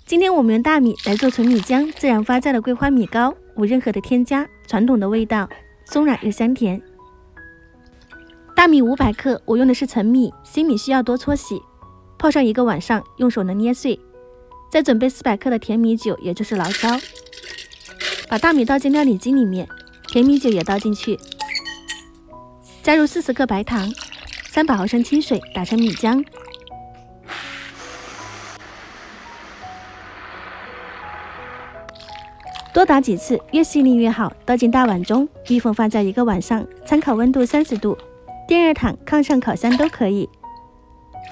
今天我们用大米来做纯米浆自然发酵的桂花米糕，无任何的添加，传统的味道，松软又香甜。大米500克，我用的是陈米，新米需要多搓洗，泡上1个晚上，用手能捏碎。再准备400克的甜米酒，也就是醪糟，把大米倒进料理机里面，甜米酒也倒进去，加入40克白糖，300毫升清水打成米浆。多打几次，越细腻越好。倒进大碗中，密封发酵1个晚上，参考温度30度，电热毯、炕上烤箱都可以。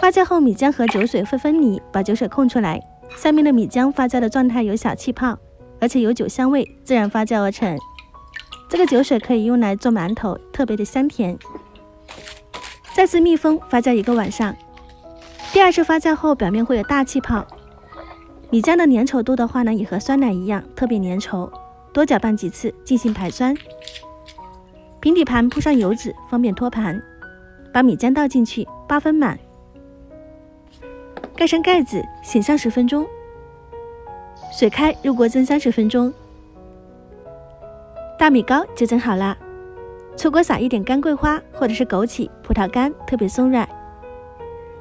发酵后，米浆和酒水会分离，把酒水控出来，下面的米浆发酵的状态有小气泡，而且有酒香味，自然发酵而成。这个酒水可以用来做馒头，特别的香甜。再次密封发酵1个晚上，第2次发酵后，表面会有大气泡。米浆的粘稠度的话呢，也和酸奶一样，特别粘稠，多搅拌几次进行排酸。平底盘铺上油纸，方便托盘，把米浆倒进去，8分满，盖上盖子，醒上10分钟，水开入锅蒸30分钟。大米糕就蒸好了，出锅撒一点干桂花或者是枸杞、葡萄干，特别松软，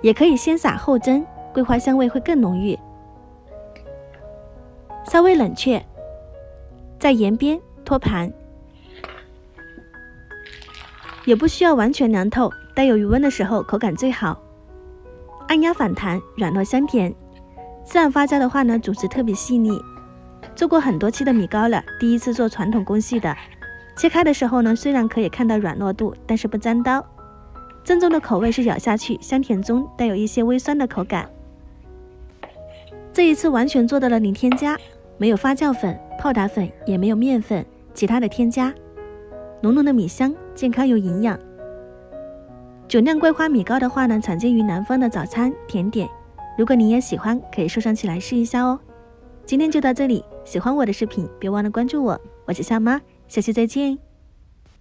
也可以先撒后蒸，桂花香味会更浓郁。稍微冷却，在沿边托盘，也不需要完全凉透，带有余温的时候口感最好。按压反弹，软糯香甜。自然发酵的话呢，组织特别细腻。做过很多期的米糕了，第一次做传统工序的。切开的时候呢，虽然可以看到软糯度，但是不粘刀。正宗的口味是咬下去，香甜中带有一些微酸的口感。这一次完全做到了零添加，没有发酵粉、泡打粉，也没有面粉，其他的添加。浓浓的米香，健康又营养。酒酿桂花米糕的话呢，常见于南方的早餐甜点。如果你也喜欢，可以收藏起来试一下哦。今天就到这里，喜欢我的视频，别忘了关注我，我是夏妈，下期再见。